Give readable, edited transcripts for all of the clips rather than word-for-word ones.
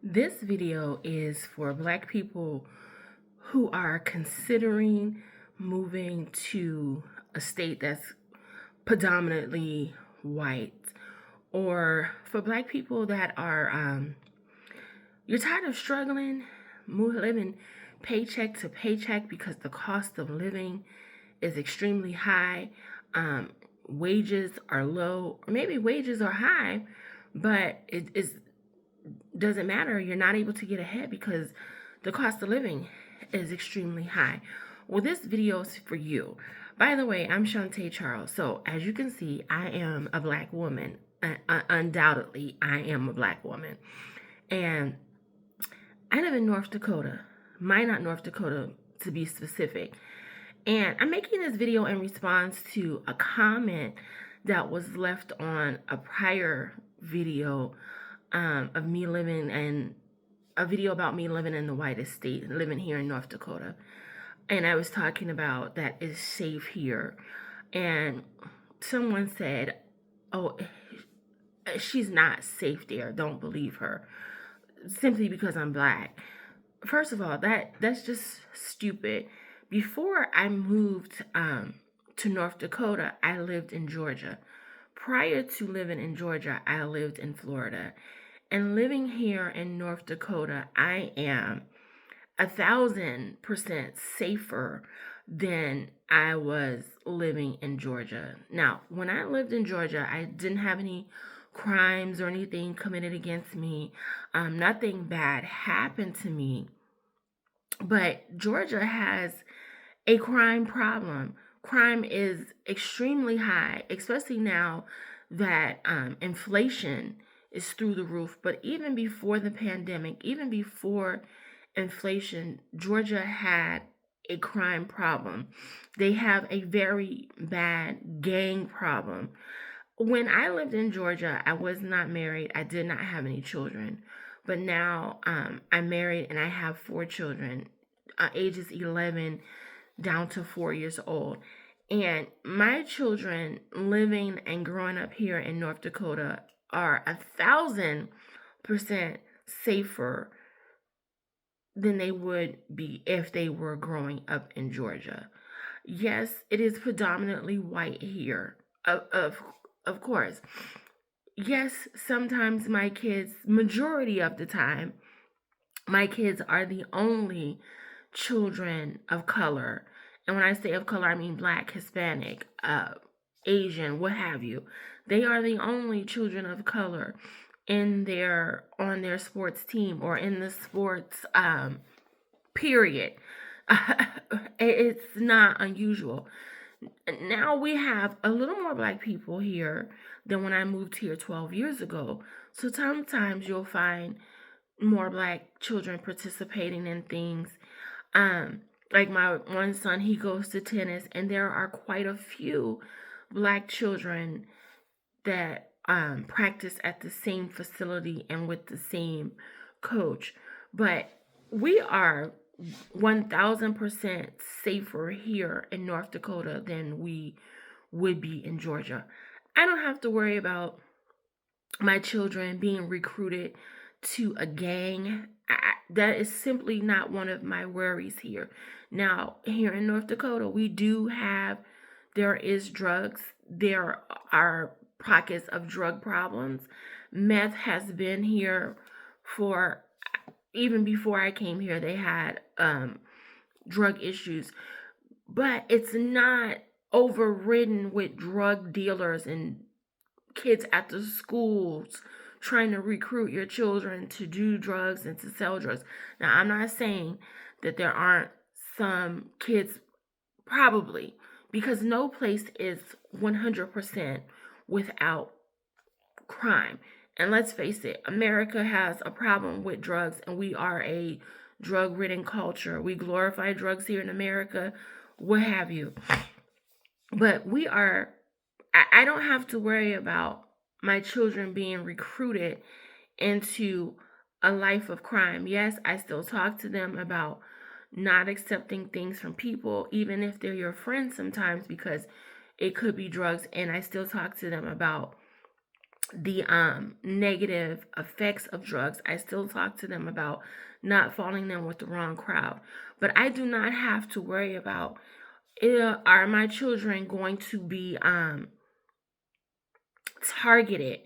This video is for Black people who are considering moving to a state that's predominantly white, or for Black people that are, you're tired of struggling, living paycheck to paycheck because the cost of living is extremely high. Wages are low, or maybe wages are high, but it doesn't matter. You're not able to get ahead because the cost of living is extremely high. Well, this video is for you. By the way, I'm Shantae Charles. So as you can see, I am a Black woman. Undoubtedly, I am a Black woman. And I live in North Dakota. Minot, North Dakota, to be specific. And I'm making this video in response to a comment that was left on a prior video of me living in a video about me living in the whitest state, living here in North Dakota. And I was talking about that it's safe here. And someone said, oh, she's not safe there. Don't believe her. Simply because I'm Black. First of all, that's just stupid. Before I moved to North Dakota, I lived in Georgia. Prior to living in Georgia, I lived in Florida. And living here in North Dakota, I am 1,000% safer than I was living in Georgia. Now, when I lived in Georgia, I didn't have any crimes or anything committed against me. Nothing bad happened to me. But Georgia has a crime problem. Crime is extremely high, especially now that inflation is through the roof. But even before the pandemic, even before inflation, Georgia had a crime problem. They have a very bad gang problem. When I lived in Georgia, I was not married. I did not have any children. But now I'm married and I have 4 children, ages 11 down to 4 years old. And my children living and growing up here in North Dakota are 1,000% safer than they would be if they were growing up in Georgia. Yes, it is predominantly white here, of course. Yes, sometimes my kids, majority of the time, my kids are the only children of color. And when I say of color, I mean Black, Hispanic, Asian, what have you. They are the only children of color on their sports team or in the sports period. It's not unusual. Now we have a little more Black people here than when I moved here 12 years ago. So sometimes you'll find more Black children participating in things. Like my one son, he goes to tennis, and there are quite a few Black children that practice at the same facility and with the same coach. But we are 1,000% safer here in North Dakota than we would be in Georgia. I don't have to worry about my children being recruited to a gang. That is simply not one of my worries here. Now, here in North Dakota, there is drugs. There are pockets of drug problems. Meth has been here for, even before I came here, they had drug issues. But it's not overridden with drug dealers and kids at the schools trying to recruit your children to do drugs and to sell drugs. Now, I'm not saying that there aren't some kids, probably, because no place is 100% without crime. And let's face it, America has a problem with drugs, and we are a drug-ridden culture. We glorify drugs here in America, what have you. But I don't have to worry about my children being recruited into a life of crime. Yes, I still talk to them about not accepting things from people, even if they're your friends sometimes, because it could be drugs. And I still talk to them about the negative effects of drugs. I still talk to them about not falling in with the wrong crowd. But I do not have to worry about, are my children going to be targeted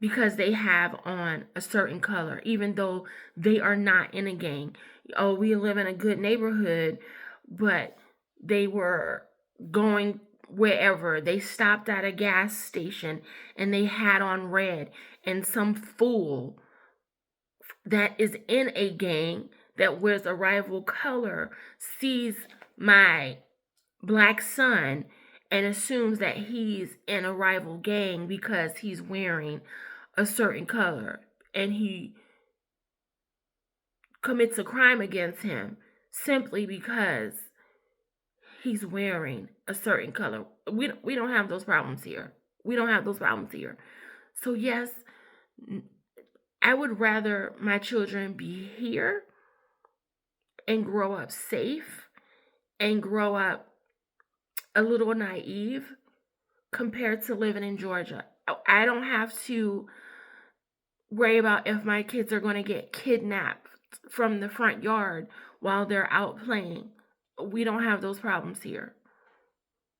because they have on a certain color, even though they are not in a gang. Oh, we live in a good neighborhood, but they were going wherever. They stopped at a gas station and they had on red, and some fool that is in a gang that wears a rival color sees my black son and assumes that he's in a rival gang because he's wearing a certain color, and he commits a crime against him simply because he's wearing a certain color. We don't have those problems here. We don't have those problems here. So yes, I would rather my children be here and grow up safe and grow up a little naive compared to living in Georgia. I don't have to worry about if my kids are going to get kidnapped from the front yard while they're out playing. We don't have those problems here.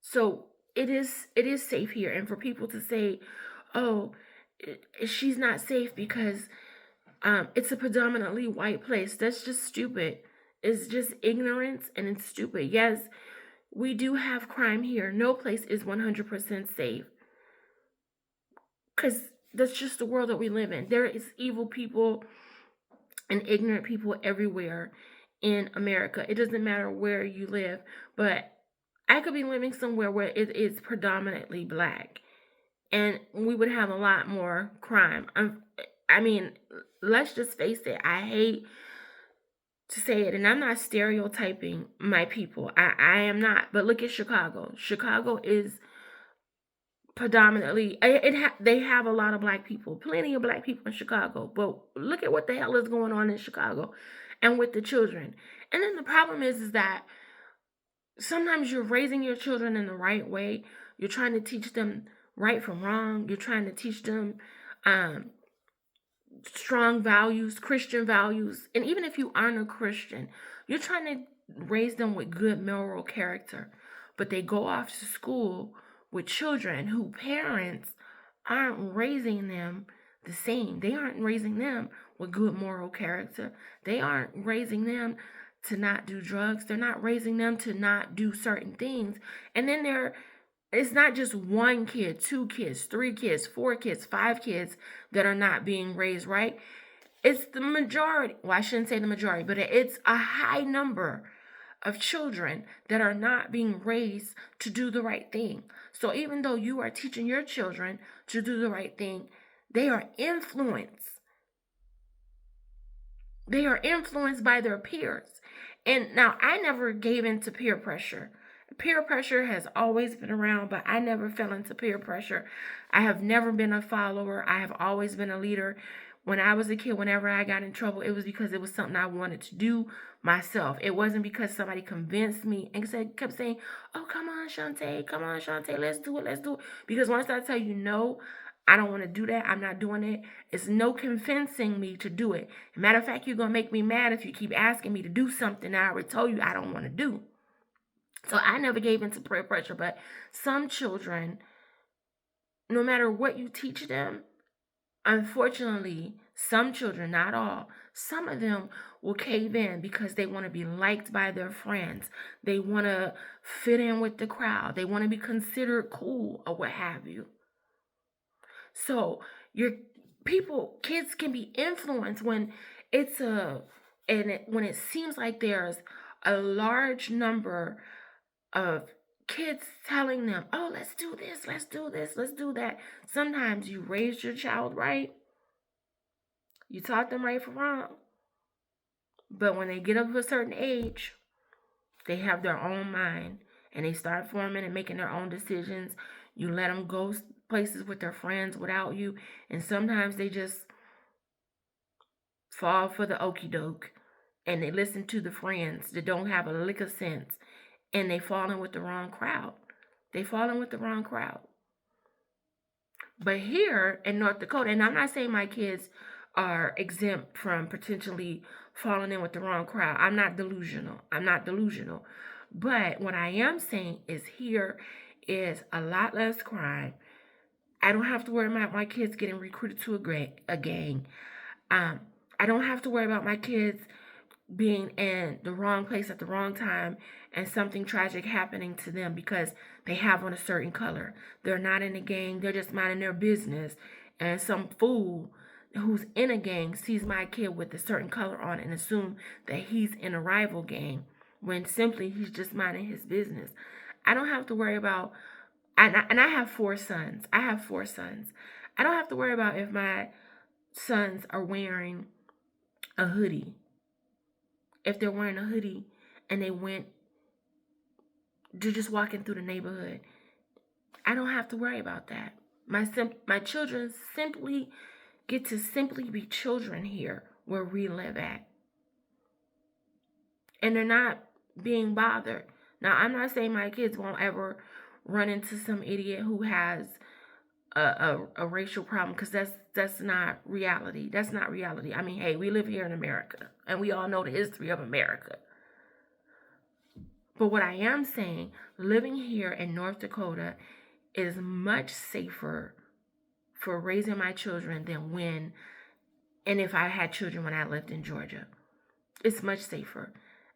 So it is safe here. And for people to say, oh, she's not safe because it's a predominantly white place, that's just stupid. It's just ignorance and it's stupid. Yes, we do have crime here. No place is 100% safe because that's just the world that we live in. There is evil people and ignorant people everywhere in America. It doesn't matter where you live, but I could be living somewhere where it is predominantly black and we would have a lot more crime. I mean, let's just face it. I hate to say it, and I'm not stereotyping my people. I am not. But look at Chicago. Chicago is predominantly they have a lot of black people, plenty of black people in Chicago. But look at what the hell is going on in Chicago, and with the children. And then the problem is that sometimes you're raising your children in the right way. You're trying to teach them right from wrong. You're trying to teach them strong values, Christian values. And even if you aren't a Christian, you're trying to raise them with good moral character. But they go off to school with children who parents aren't raising them the same. They aren't raising them with good moral character. They aren't raising them to not do drugs. They're not raising them to not do certain things. And then it's not just one kid, 2 kids, 3 kids, 4 kids, 5 kids that are not being raised right. It's the majority. Well, I shouldn't say the majority, but it's a high number of children that are not being raised to do the right thing. So even though you are teaching your children to do the right thing, they are influenced. They are influenced by their peers. And now I never gave in to peer pressure. Peer pressure has always been around, but I never fell into peer pressure. I have never been a follower. I have always been a leader. When I was a kid, whenever I got in trouble, it was because it was something I wanted to do myself. It wasn't because somebody convinced me and kept saying, oh, come on, Shantae, let's do it. Because once I tell you no, I don't want to do that, I'm not doing it, it's no convincing me to do it. Matter of fact, you're going to make me mad if you keep asking me to do something I already told you I don't want to do. So I never gave into peer pressure, but some children, no matter what you teach them, unfortunately, some children, not all, some of them will cave in because they want to be liked by their friends. They want to fit in with the crowd. They want to be considered cool or what have you. So kids can be influenced when when it seems like there's a large number of kids telling them, oh, let's do this, let's do this, let's do that. Sometimes you raised your child right. You taught them right from wrong. But when they get up to a certain age, they have their own mind and they start forming and making their own decisions. You let them go places with their friends without you. And sometimes they just fall for the okie doke and they listen to the friends that don't have a lick of sense. And they fall in with the wrong crowd. But here in North Dakota, and I'm not saying my kids are exempt from potentially falling in with the wrong crowd. I'm not delusional. I'm not delusional. But what I am saying is here is a lot less crime. I don't have to worry about my kids getting recruited to a gang. Um, I don't have to worry about my kids being in the wrong place at the wrong time and something tragic happening to them because they have on a certain color. They're not in a gang, they're just minding their business. And some fool who's in a gang sees my kid with a certain color on and assume that he's in a rival gang when simply he's just minding his business. I don't have to worry about, and I have 4 sons. I have 4 sons. I don't have to worry about if my sons are wearing a hoodie. If they're wearing a hoodie and they're just walking through the neighborhood, I don't have to worry about that. My children simply get to simply be children here where we live at. And they're not being bothered. Now, I'm not saying my kids won't ever run into some idiot who has a racial problem, because that's not reality. That's not reality. I mean, hey, we live here in America, and we all know the history of America. But what I am saying, living here in North Dakota is much safer for raising my children than if I had children when I lived in Georgia. It's much safer.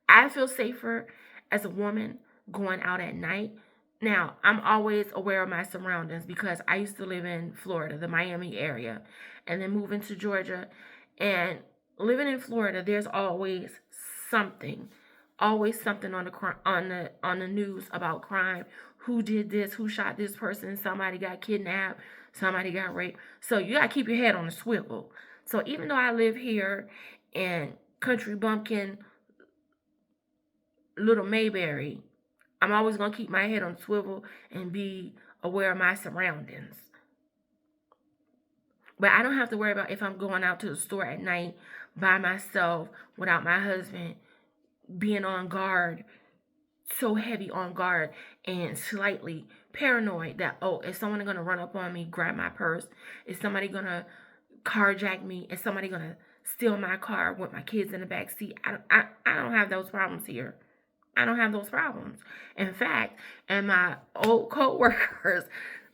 I feel safer as a woman going out at night. Now, I'm always aware of my surroundings because I used to live in Florida, the Miami area, and then move into Georgia. And living in Florida, there's always something on the news about crime. Who did this? Who shot this person? Somebody got kidnapped. Somebody got raped. So you gotta keep your head on a swivel. So even though I live here in country bumpkin, Little Mayberry, I'm always gonna keep my head on a swivel and be aware of my surroundings. But I don't have to worry about if I'm going out to the store at night by myself without my husband being on guard, so heavy on guard and slightly paranoid that, oh, is someone gonna run up on me, grab my purse? Is somebody gonna carjack me? Is somebody gonna steal my car with my kids in the back seat? I don't have those problems here. I don't have those problems. In fact, and my old co-workers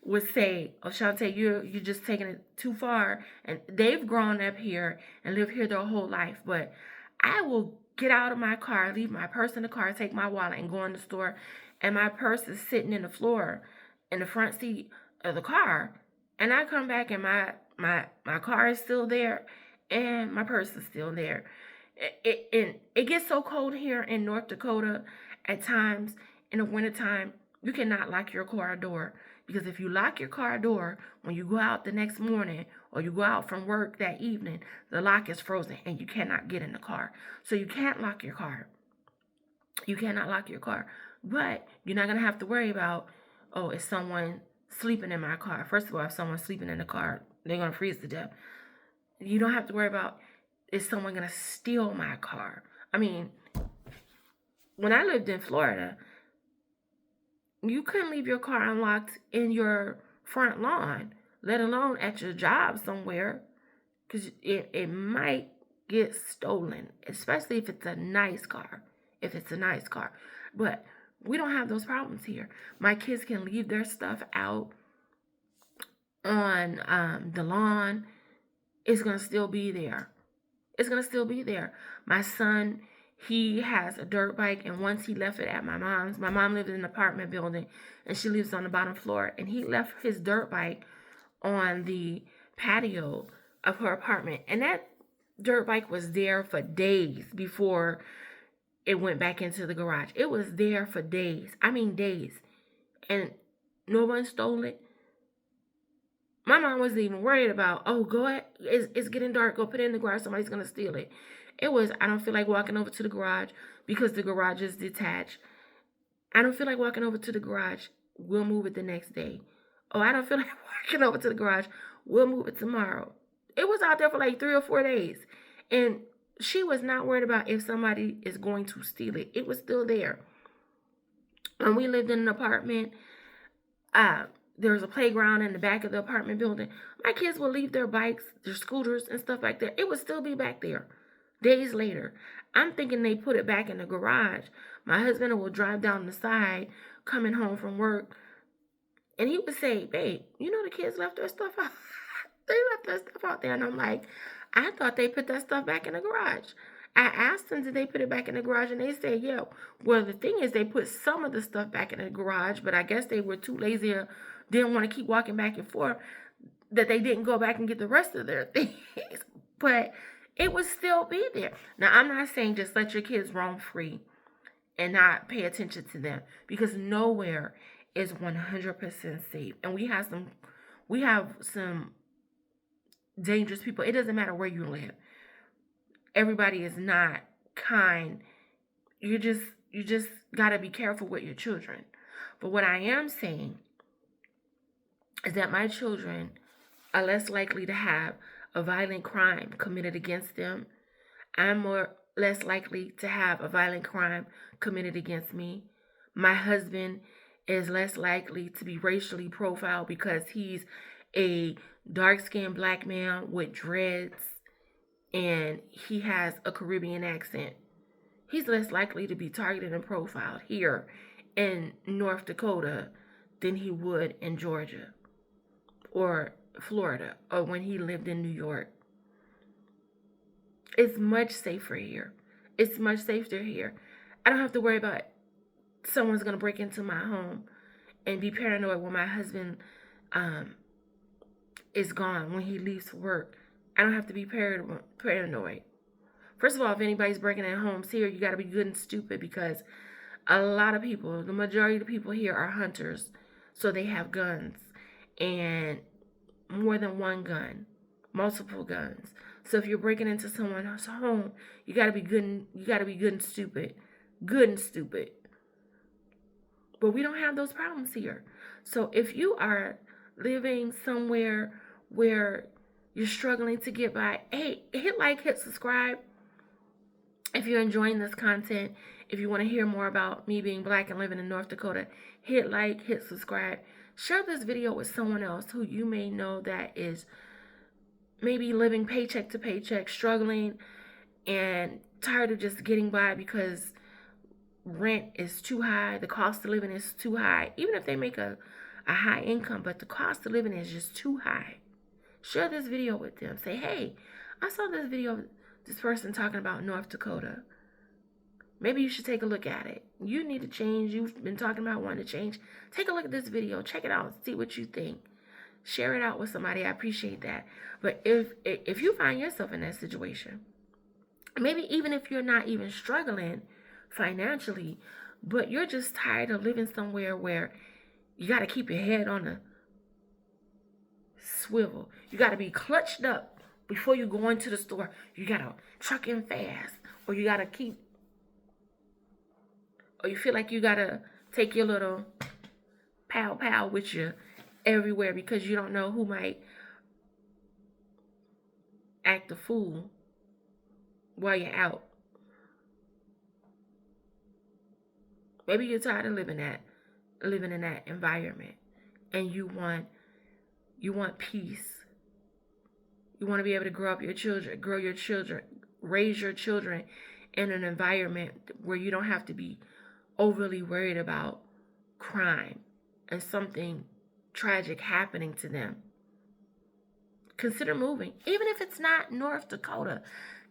would say, oh, Shantae, you're just taking it too far. And they've grown up here and lived here their whole life. But I will get out of my car, leave my purse in the car, take my wallet, and go in the store, and my purse is sitting in the floor in the front seat of the car. And I come back and my car is still there and my purse is still there. It gets so cold here in North Dakota at times in the wintertime. You cannot lock your car door, because if you lock your car door when you go out the next morning or you go out from work that evening, the lock is frozen and you cannot get in the car. So you can't lock your car. You cannot lock your car. But you're not going to have to worry about, oh, is someone sleeping in my car? First of all, if someone's sleeping in the car, they're going to freeze to death. You don't have to worry about, is someone going to steal my car? I mean, when I lived in Florida, you couldn't leave your car unlocked in your front lawn, let alone at your job somewhere, because it might get stolen, especially if it's a nice car. But we don't have those problems here. My kids can leave their stuff out on the lawn. It's going to still be there. My son, he has a dirt bike, and once he left it at my mom's. My mom lived in an apartment building, and she lives on the bottom floor, and he left his dirt bike on the patio of her apartment. And that dirt bike was there for days before it went back into the garage. It was there for days. I mean, days. And no one stole it. My mom wasn't even worried about, oh, go ahead, it's getting dark, go put it in the garage, somebody's going to steal it. It was, I don't feel like walking over to the garage because the garage is detached. I don't feel like walking over to the garage, we'll move it the next day. Oh, I don't feel like walking over to the garage, we'll move it tomorrow. It was out there for like 3 or 4 days. And she was not worried about if somebody is going to steal it. It was still there. When we lived in an apartment, There's a playground in the back of the apartment building. My kids would leave their bikes, their scooters, and stuff like that. It would still be back there days later. I'm thinking they put it back in the garage. My husband will drive down the side coming home from work, and he would say, "Babe, you know the kids left their stuff out." They left their stuff out there. And I'm like, I thought they put that stuff back in the garage. I asked them, did they put it back in the garage? And they said, yeah. Well, the thing is, they put some of the stuff back in the garage, but I guess they were too lazy or didn't want to keep walking back and forth, that they didn't go back and get the rest of their things. But it would still be there. Now, I'm not saying just let your kids roam free and not pay attention to them, because nowhere is 100% safe. And we have some dangerous people. It doesn't matter where you live. Everybody is not kind. You just got to be careful with your children. But what I am saying is that my children are less likely to have a violent crime committed against them. I'm less likely to have a violent crime committed against me. My husband is less likely to be racially profiled because he's a dark-skinned black man with dreads and he has a Caribbean accent. He's less likely to be targeted and profiled here in North Dakota than he would in Georgia or Florida or when he lived in New York. It's much safer here. It's much safer here. I don't have to worry about someone's going to break into my home and be paranoid when my husband is gone, when he leaves for work. I don't have to be paranoid. First of all, if anybody's breaking in homes here, you got to be good and stupid, because a lot of people, the majority of the people here are hunters. So they have guns, and more than one gun, multiple guns. So if you're breaking into someone's home, you got to be good and stupid. Good and stupid. But we don't have those problems here. So if you are living somewhere where you're struggling to get by, hey, hit like, hit subscribe. If you're enjoying this content, if you want to hear more about me being black and living in North Dakota, hit like, hit subscribe. Share this video with someone else who you may know that is maybe living paycheck to paycheck, struggling and tired of just getting by because rent is too high, the cost of living is too high. Even if they make a high income, but the cost of living is just too high. Share this video with them. Say, hey, I saw this video of this person talking about North Dakota. Maybe you should take a look at it. You need to change. You've been talking about wanting to change. Take a look at this video. Check it out. See what you think. Share it out with somebody. I appreciate that. But if you find yourself in that situation, maybe even if you're not even struggling financially, but you're just tired of living somewhere where you got to keep your head on a swivel. You got to be clutched up before you go into the store. You got to truck in fast, or you got to keep, or you feel like you got to take your little pow with you everywhere because you don't know who might act a fool while you're out. Maybe you're tired of living in that environment, and you want peace. You want to be able to grow your children, raise your children in an environment where you don't have to be overly worried about crime and something tragic happening to them. Consider moving. Even if it's not North Dakota,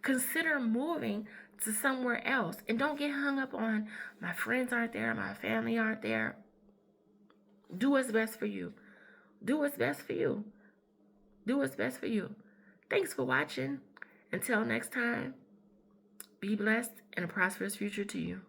consider moving to somewhere else. And don't get hung up on my friends aren't there, my family aren't there. Do what's best for you. Do what's best for you. Do what's best for you. Thanks for watching. Until next time, be blessed and a prosperous future to you.